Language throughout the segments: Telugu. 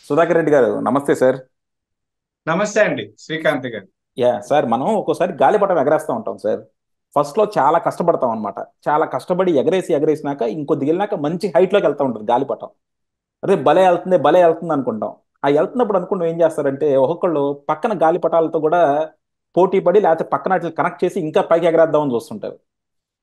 సుధాకర్ రెడ్డి గారు నమస్తే సార్. నమస్తే అండి శ్రీకాంత్ గారు. సార్ మనం ఒక్కోసారి గాలిపటం ఎగరేస్తూ ఉంటాం సార్. ఫస్ట్లో చాలా కష్టపడతాం అనమాట. చాలా కష్టపడి ఎగరేసినాక ఇంకొద్ది వెళ్ళినాక మంచి హైట్లోకి వెళ్తూ ఉంటుంది గాలిపటం. అదే భలే వెళ్తుంది భలే వెళ్తుంది అనుకుంటాం. ఆ వెళ్తున్నప్పుడు అనుకుని ఏం చేస్తారంటే ఒక్కొక్కళ్ళు పక్కన గాలిపటాలతో కూడా పోటీ పడి లేకపోతే పక్కన వాటిని కనెక్ట్ చేసి ఇంకా పైకి ఎగరేద్దామని చూస్తుంటారు.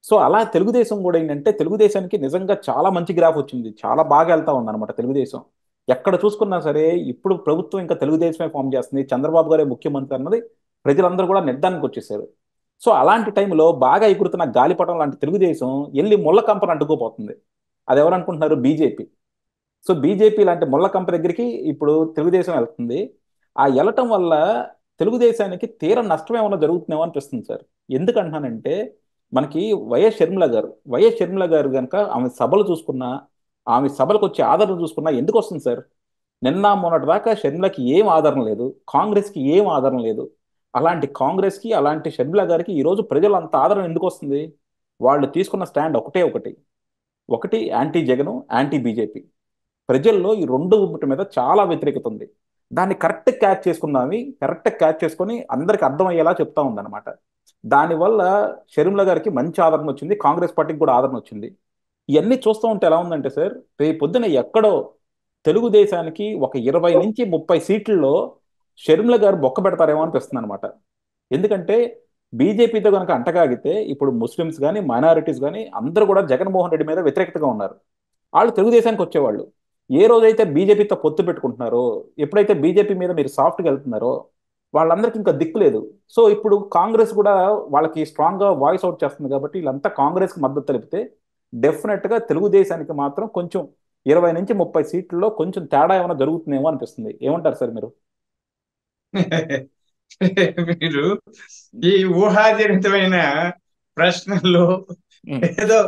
సో అలా తెలుగుదేశం కూడా ఏంటంటే తెలుగుదేశానికి నిజంగా చాలా మంచి గ్రాఫ్ వచ్చింది. చాలా బాగా వెళ్తా ఉంది అనమాట తెలుగుదేశం. ఎక్కడ చూసుకున్నా సరే ఇప్పుడు ప్రభుత్వం ఇంకా తెలుగుదేశమే ఫామ్ చేస్తుంది, చంద్రబాబు గారే ముఖ్యమంత్రి అన్నది ప్రజలందరూ కూడా నిర్ధారణకు వచ్చేసారు. సో అలాంటి టైంలో బాగా ఎగురుతున్న గాలిపటం లాంటి తెలుగుదేశం వెళ్ళి ముళ్ళ కంపను అడ్డుకోపోతుంది. అది ఎవరు అనుకుంటున్నారు? బీజేపీ. సో బీజేపీ లాంటి ముళ్ళ కంప దగ్గరికి ఇప్పుడు తెలుగుదేశం వెళ్తుంది. ఆ వెళ్ళటం వల్ల తెలుగుదేశానికి తీర నష్టం ఏమైనా జరుగుతుందేమో అనిపిస్తుంది సార్. ఎందుకంటున్నానంటే మనకి వైఎస్ షర్మిల గారు కనుక ఆమె సభలు చూసుకున్నా, ఆమె సభలకు వచ్చే ఆదరణ చూసుకున్నా ఎందుకు వస్తుంది సార్? నిన్న మొన్నటి దాకా షర్మిలకి ఏం ఆదరణ లేదు, కాంగ్రెస్కి ఏం ఆదరణ లేదు. అలాంటి కాంగ్రెస్కి అలాంటి షర్మిల గారికి ఈరోజు ప్రజలు అంత ఆదరణ ఎందుకు వస్తుంది? వాళ్ళు తీసుకున్న స్టాండ్ ఒకటే ఒకటి. ఒకటి యాంటీ జగను, యాంటీ బీజేపీ. ప్రజల్లో ఈ రెండు ఊపిటి మీద చాలా వ్యతిరేకత ఉంది. దాన్ని కరెక్ట్ క్యాచ్ చేసుకొని అందరికి అర్థమయ్యేలా చెప్తా ఉందన్నమాట. దానివల్ల షర్మిల గారికి మంచి ఆదరణ వచ్చింది, కాంగ్రెస్ పార్టీకి కూడా ఆదరణ వచ్చింది. ఇవన్నీ చూస్తూ ఉంటే ఎలా ఉందంటే సార్, రేపు పొద్దున ఎక్కడో తెలుగుదేశానికి ఒక 20 నుంచి 30 సీట్లలో షర్మిల గారు బొక్క పెడతారేమో అనిపిస్తుంది అనమాట. ఎందుకంటే బీజేపీతో కనుక అంటగాగితే ఇప్పుడు ముస్లిమ్స్ కానీ మైనారిటీస్ కానీ అందరూ కూడా జగన్మోహన్ రెడ్డి మీద వ్యతిరేకతగా ఉన్నారు. వాళ్ళు తెలుగుదేశానికి వచ్చేవాళ్ళు. ఏ రోజైతే బీజేపీతో పొత్తు పెట్టుకుంటున్నారో, ఎప్పుడైతే బీజేపీ మీద మీరు సాఫ్ట్గా వెళ్తున్నారో వాళ్ళందరికీ ఇంకా దిక్కు లేదు. సో ఇప్పుడు కాంగ్రెస్ కూడా వాళ్ళకి స్ట్రాంగ్గా వాయిస్ అవుట్ చేస్తుంది కాబట్టి వీళ్ళంతా కాంగ్రెస్కి మద్దతు తెలిపితే డెఫినెట్గా తెలుగుదేశానికి మాత్రం కొంచెం 20 నుంచి 30 సీట్లలో కొంచెం తేడా ఏమైనా జరుగుతుందేమో అనిపిస్తుంది. ఏమంటారు సార్ మీరు? మీరు ఈ ఊహాజనితమైన ప్రశ్నలు ఉమ్, ఏదో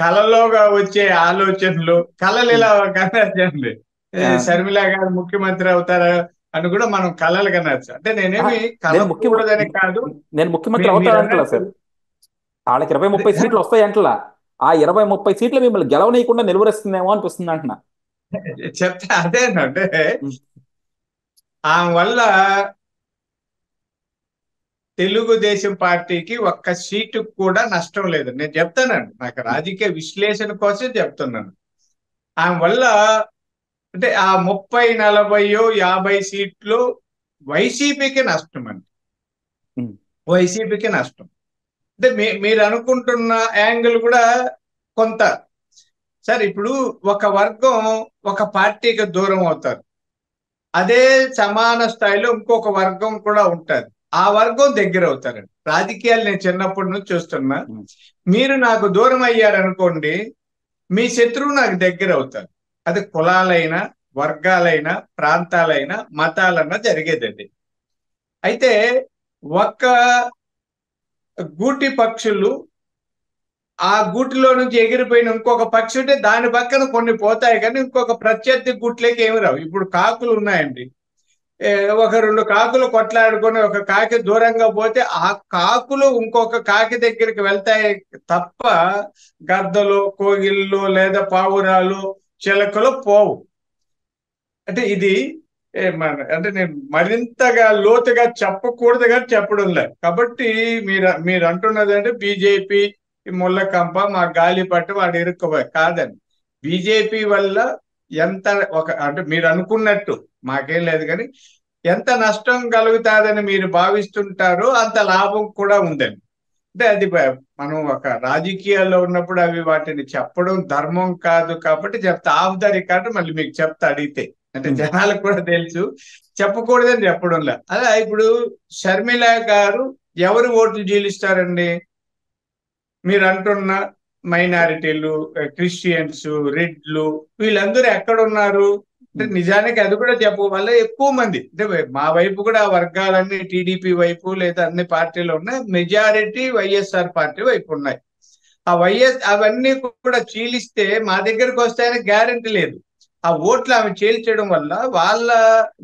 కలలోగా వచ్చే ఆలోచనలు, కళలు ఉమ్, ఇలా కనొచ్చండి. ఆ, షర్మిల గారు ముఖ్యమంత్రి అవుతారా అని కూడా మనం కళలు కనొచ్చు. అంటే ఆ, నేనేమి నేను ముఖ్య కలకూడదని కాదు. నేను ముఖ్యమంత్రి మీరు అవుతాడంటలా అన్నట్టు సార్. వాళ్ళకి 20 30 సీట్లు అదే వస్తాయంటలా. ఆ 20 30 సీట్లు మిమ్మల్ని గెలవనీయకుండా నిలువరిస్తుందేమో అనిపిస్తుంది అంటున్నా. చెప్తా అదేనంటే ఉమ్, ఆమె వల్ల తెలుగుదేశం పార్టీకి ఒక్క సీటు కూడా నష్టం లేదు. నేను చెప్తానండి, నాకు ఉమ్, రాజకీయ విశ్లేషణ కోసం చెప్తున్నాను. ఆమె వల్ల అంటే ఆ 30 40 50 సీట్లు వైసీపీకి నష్టం అండి. ఉమ్, వైసీపీకి నష్టం. అంటే మీరు అనుకుంటున్న యాంగిల్ కూడా కొంత. సార్ ఇప్పుడు ఒక వర్గం ఒక పార్టీకి దూరం అవుతారు. అదే సమాన స్థాయిలో ఇంకొక వర్గం కూడా ఉంటుంది. ఆ వర్గం దగ్గర అవుతారండి. రాజకీయాలు నేను చిన్నప్పటి నుంచి చూస్తున్నా. ఉమ్, మీరు నాకు దూరం అయ్యారనుకోండి, మీ శత్రువు నాకు దగ్గర అవుతారు. అది కులాలైనా, వర్గాలైనా, ప్రాంతాలైనా, మతాలన్నా జరిగేదండి. అయితే ఒక్క గూటి పక్షులు, ఆ గూటిలో నుంచి ఎగిరిపోయిన ఇంకొక పక్షి ఉంటే దాని పక్కన కొన్ని పోతాయి, కానీ ఇంకొక ప్రత్యర్థి గూట్లోకి ఏమి రావు. ఇప్పుడు కాకులు ఉన్నాయండి. ఏ, ఒక రెండు కాకులు కొట్లాడుకొని ఒక కాకి దూరంగా పోతే ఆ కాకులు ఇంకొక కాకి దగ్గరికి వెళ్తాయి తప్ప గద్దలు, కోగిళ్ళు లేదా పావురాలు, చిలకలు పోవు. అంటే ఇది అంటే నేను మరింతగా లోతుగా చెప్పకూడదు కానీ చెప్పడం లేదు. కాబట్టి మీరు అంటున్నది అంటే బీజేపీ ముళ్ళకంప మా గాలి పట్టు వాడు ఇరుక్కుపోయి కాదండి. బీజేపీ వల్ల ఎంత అంటే మీరు అనుకున్నట్టు మాకేం లేదు కానీ ఎంత నష్టం కలుగుతాదని మీరు భావిస్తుంటారో అంత లాభం కూడా ఉందండి. అంటే అది మనం ఒక రాజకీయాల్లో ఉన్నప్పుడు అవి వాటిని చెప్పడం ధర్మం కాదు కాబట్టి చెప్తా. ఆఫ్ ద రికార్డు మళ్ళీ మీకు చెప్తా అడిగితే. అంటే ఉమ్, జనాలకు కూడా తెలుసు, చెప్పకూడదని చెప్పడంలే. అలా ఇప్పుడు షర్మిల గారు ఎవరు ఓట్లు చీలిస్తారండి? మీరు అంటున్న మైనారిటీలు, క్రిస్టియన్స్, రెడ్లు, వీళ్ళందరూ ఎక్కడ ఉన్నారు? అంటే ఉమ్, నిజానికి అది కూడా చెప్పు వల్ల ఎక్కువ మంది అంటే మా వైపు కూడా ఆ వర్గాలన్నీ టీడీపీ వైపు లేదా అన్ని పార్టీలు ఉన్నాయి. మెజారిటీ వైఎస్ఆర్ పార్టీ వైపు ఉన్నాయి. ఆ అవన్నీ కూడా చీలిస్తే మా దగ్గరకు వస్తాయని గ్యారెంటీ లేదు. ఆ ఓట్లు ఆమె చీల్చడం వల్ల వాళ్ళ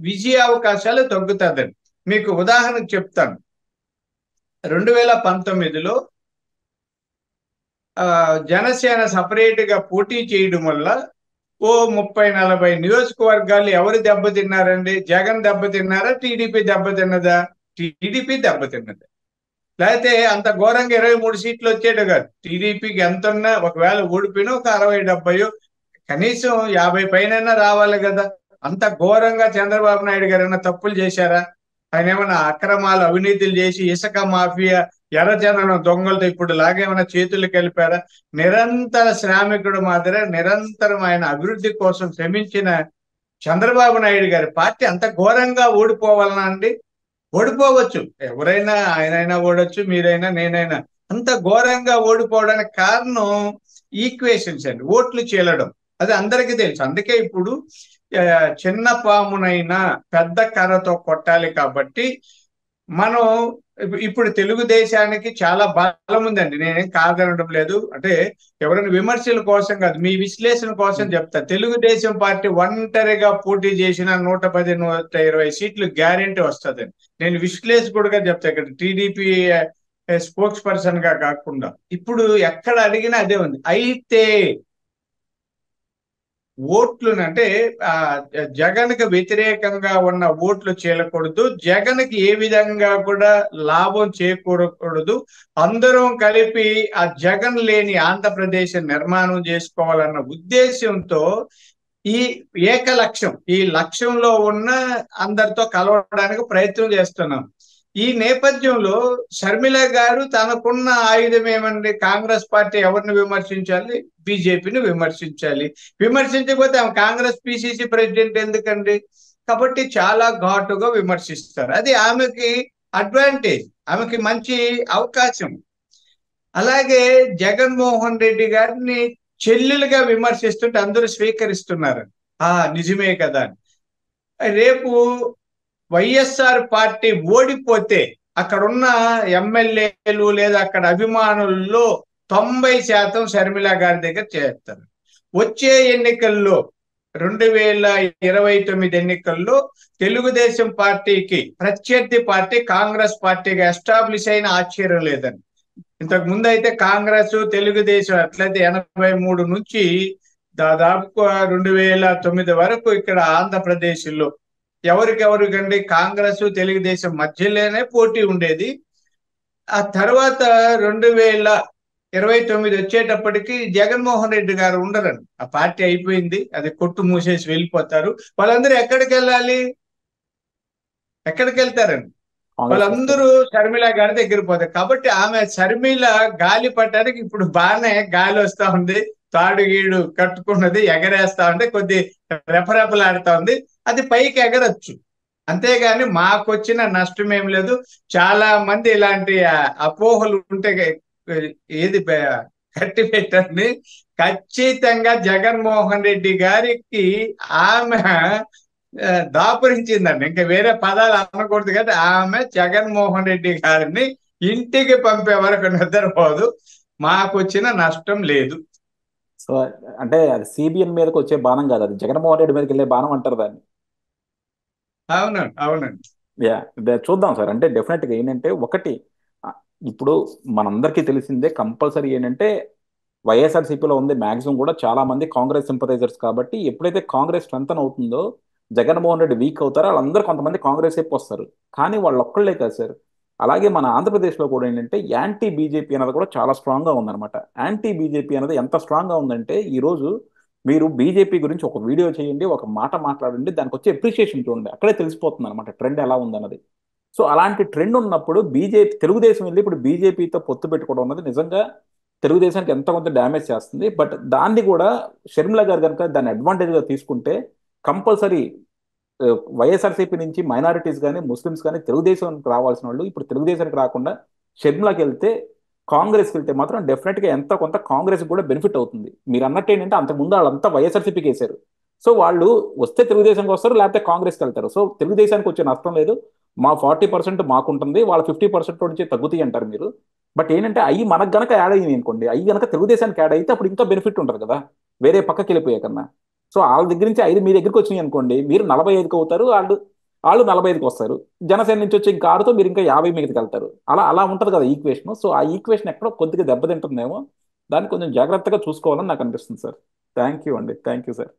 విజయ అవకాశాలు తగ్గుతుందండి. మీకు ఉదాహరణ చెప్తాను. 2019లో జనసేన సపరేట్ గా పోటీ చేయడం వల్ల ఓ 30-40 నియోజకవర్గాలు ఎవరు దెబ్బతిన్నారండి? జగన్ దెబ్బతిన్నారా? టీడీపీ దెబ్బతిన్నదా? టీడీపీ దెబ్బతిన్నది. లేకపోతే అంత ఘోరంగా 23 సీట్లు వచ్చేట కాదు. టీడీపీకి ఎంత ఉన్నా ఒకవేళ ఓడిపోయినా ఒక 60-70, కనీసం 50 పైన రావాలి కదా. అంత ఘోరంగా చంద్రబాబు నాయుడు గారు ఏమైనా తప్పులు చేశారా? ఆయన ఏమైనా అక్రమాలు అవినీతులు చేసి ఇసుక మాఫియా ఎర్రచందనం దొంగలతో ఇప్పుడు లాగేమైనా చేతులు కలిపారా? నిరంతర శ్రామికుడు మాదిరి నిరంతరం ఆయన అభివృద్ధి కోసం శ్రమించిన చంద్రబాబు నాయుడు గారి పార్టీ అంత ఘోరంగా ఓడిపోవాలనా అండి? ఓడిపోవచ్చు, ఎవరైనా, ఆయనైనా ఓడొచ్చు, మీరైనా, నేనైనా. అంత ఘోరంగా ఓడిపోవడానికి కారణం ఈక్వేషన్స్ అండి, ఓట్లు చీలడం. అది అందరికీ తెలుసు. అందుకే ఇప్పుడు ఆ, చిన్న పామునైనా పెద్ద కర్రతో కొట్టాలి కాబట్టి మనం ఇప్పుడు తెలుగుదేశానికి చాలా బలం ఉందండి. నేనేం కాదనడం లేదు. అంటే ఎవరైనా విమర్శల కోసం కాదు, మీ విశ్లేషణ కోసం చెప్తా. తెలుగుదేశం పార్టీ ఒంటరిగా పోటీ చేసిన 110-120 సీట్లు గ్యారెంటీ వస్తుందండి. నేను విశ్లేషకుడుగా చెప్తా, ఇక్కడ టీడీపీ స్పోక్స్ పర్సన్ గా కాకుండా. ఇప్పుడు ఎక్కడ అడిగినా అదే ఉంది. అయితే ఓట్లను అంటే ఆ జగన్ కి వ్యతిరేకంగా ఉన్న ఓట్లు చీలకూడదు, జగన్ కి ఏ విధంగా కూడా లాభం చేకూరకూడదు, అందరం కలిపి ఆ జగన్ లేని ఆంధ్రప్రదేశ్ నిర్మాణం చేసుకోవాలన్న ఉద్దేశంతో ఈ ఏక లక్ష్యం, ఈ లక్ష్యంలో ఉన్న అందరితో కలవడానికి ప్రయత్నం చేస్తున్నాం. ఈ నేపథ్యంలో షర్మిల గారు తనకున్న ఆయుధం ఏమండి? కాంగ్రెస్ పార్టీ ఎవరిని విమర్శించాలి? బీజేపీని విమర్శించాలి. విమర్శించకపోతే ఆమె కాంగ్రెస్ పిసిసి ప్రెసిడెంట్ ఎందుకండి? కాబట్టి చాలా ఘాటుగా విమర్శిస్తారు. అది ఆమెకి అడ్వాంటేజ్, ఆమెకి మంచి అవకాశం. అలాగే జగన్మోహన్ రెడ్డి గారిని చెల్లెలుగా విమర్శిస్తుంటే అందరూ స్వీకరిస్తున్నారు. నిజమే కదా అని. రేపు వైఎస్ఆర్ పార్టీ ఓడిపోతే అక్కడున్న ఎమ్మెల్యేలు లేదా అక్కడ అభిమానుల్లో 90% షర్మిల గారి దగ్గర చేస్తారు. వచ్చే ఎన్నికల్లో 2029 ఎన్నికల్లో తెలుగుదేశం పార్టీకి ప్రత్యర్థి పార్టీ కాంగ్రెస్ పార్టీగా ఎస్టాబ్లిష్ అయిన ఆశ్చర్యం లేదని. ఇంతకు ముందు అయితే కాంగ్రెస్ తెలుగుదేశం ఎట్లయితే 83 నుంచి దాదాపు 2009 వరకు ఇక్కడ ఆంధ్రప్రదేశ్ లో ఎవరికండి కాంగ్రెస్ తెలుగుదేశం మధ్యలోనే పోటీ ఉండేది. ఆ తర్వాత 2029 వచ్చేటప్పటికి జగన్మోహన్ రెడ్డి గారు ఉండరండి, ఆ పార్టీ అయిపోయింది, అది కొట్టు మూసేసి వెళ్ళిపోతారు. వాళ్ళందరూ ఎక్కడికి వెళ్ళాలి? ఎక్కడికి వెళ్తారండి? వాళ్ళందరూ షర్మిల గారి దగ్గర పోతారు. కాబట్టి ఆమె షర్మిల గాలి పట్టడానికి ఇప్పుడు బాగానే గాలి వస్తా ఉంది, తాడు గీడు కట్టుకున్నది, ఎగరేస్తా ఉంది, కొద్ది రెపరెపలాడుతా ఉంది. అది పైకి ఎగరొచ్చు, అంతేగాని మాకొచ్చిన నష్టం ఏం లేదు. చాలా మంది ఇలాంటి అపోహలు ఉంటే ఏది కట్టి పెట్టండి. ఖచ్చితంగా జగన్మోహన్ రెడ్డి గారికి ఆమె దాపురించిందండి, ఇంకా వేరే పదాలు అనకూడదు. కానీ ఆమె జగన్మోహన్ రెడ్డి గారిని ఇంటికి పంపే వరకు నిద్రపోదు. మాకు వచ్చిన నష్టం లేదు. సో అంటే అది సిబిఎన్ మీదకి వచ్చే బాణం కాదు, అది జగన్మోహన్ రెడ్డి మీదకి వెళ్ళే బాణం అంటారు దాన్ని. అవునండి, అవునండి. యా, చూద్దాం సార్. అంటే డెఫినెట్గా ఏంటంటే ఒకటి, ఆ, ఇప్పుడు మనందరికీ తెలిసిందే కంపల్సరీ ఏంటంటే వైఎస్ఆర్సీపీలో ఉంది మ్యాక్సిమం కూడా చాలా మంది కాంగ్రెస్ సింపథైజర్స్. కాబట్టి ఎప్పుడైతే కాంగ్రెస్ స్ట్రెంతన్ అవుతుందో జగన్మోహన్ రెడ్డి వీక్ అవుతారో వాళ్ళందరూ కొంతమంది కాంగ్రెస్ వైపు వస్తారు. కానీ వాళ్ళు ఒక్కళ్ళే కాదు సార్, అలాగే మన ఆంధ్రప్రదేశ్లో కూడా ఏంటంటే యాంటీ బీజేపీ అనేది కూడా చాలా స్ట్రాంగ్గా ఉందన్నమాట. యాంటీ బీజేపీ అనేది ఎంత స్ట్రాంగ్గా ఉందంటే ఈరోజు మీరు బీజేపీ గురించి ఒక వీడియో చేయండి, ఒక మాట మాట్లాడండి, దానికి వచ్చే అప్రిషియేషన్ చూడండి, అక్కడే తెలిసిపోతుంది అనమాట ట్రెండ్ ఎలా ఉందన్నది. సో అలాంటి ట్రెండ్ ఉన్నప్పుడు బీజేపీ తెలుగుదేశం వెళ్ళి ఇప్పుడు బీజేపీతో పొత్తు పెట్టుకోవడం అన్నది నిజంగా తెలుగుదేశానికి ఎంత కొంత డ్యామేజ్ చేస్తుంది. బట్ దాన్ని కూడా షర్మిల గారు కనుక దాన్ని అడ్వాంటేజ్గా తీసుకుంటే కంపల్సరీ వైఎస్ఆర్సీపీ నుంచి మైనారిటీస్ కానీ ముస్లిమ్స్ కానీ తెలుగుదేశానికి రావాల్సిన వాళ్ళు ఇప్పుడు తెలుగుదేశానికి రాకుండా షర్మిలాకి వెళ్తే, కాంగ్రెస్కి వెళ్తే మాత్రం డెఫినెట్గా ఎంత కొంత కాంగ్రెస్ కూడా బెనిఫిట్ అవుతుంది. మీరు అన్నట్టు ఏంటంటే అంతకుముందు వాళ్ళంతా వైఎస్ఆర్సీపీకి వేశారు. సో వాళ్ళు వస్తే తెలుగుదేశంకి వస్తారు, లేకపోతే కాంగ్రెస్కి వెళ్తారు. సో తెలుగుదేశానికి వచ్చే నష్టం లేదు, మా 40% మాకుంటుంది, వాళ్ళ 50% నుంచి తగ్గుతాయి అంటారు మీరు. బట్ ఏంటంటే అవి మనకు గనక యాడ్ అయ్యింది అనుకోండి, అవి గనక తెలుగుదేశానికి యాడ్ అయితే అప్పుడు ఇంకా బెనిఫిట్ ఉంటుంది కదా వేరే పక్కకి వెళ్ళిపోయే కన్నా. సో వాళ్ళ దగ్గర నుంచి 5 మీ దగ్గరికి వచ్చినాయి అనుకోండి, మీరు 45కి అవుతారు, వాళ్ళు వాళ్ళు 45కి వస్తారు. జనసేన నుంచి వచ్చే ఇంకా 6తో మీరు ఇంకా 50 మీదకి వెళ్తారు. అలా అలా ఉంటుంది కదా ఈక్వేషన్. సో ఆ ఈక్వేషన్ ఎక్కడో కొద్దిగా దెబ్బతింటుందేమో, దాన్ని కొంచెం జాగ్రత్తగా చూసుకోవాలని నాకు అనిపిస్తుంది సార్. థ్యాంక్ యూ అండి, థ్యాంక్ యూ సార్.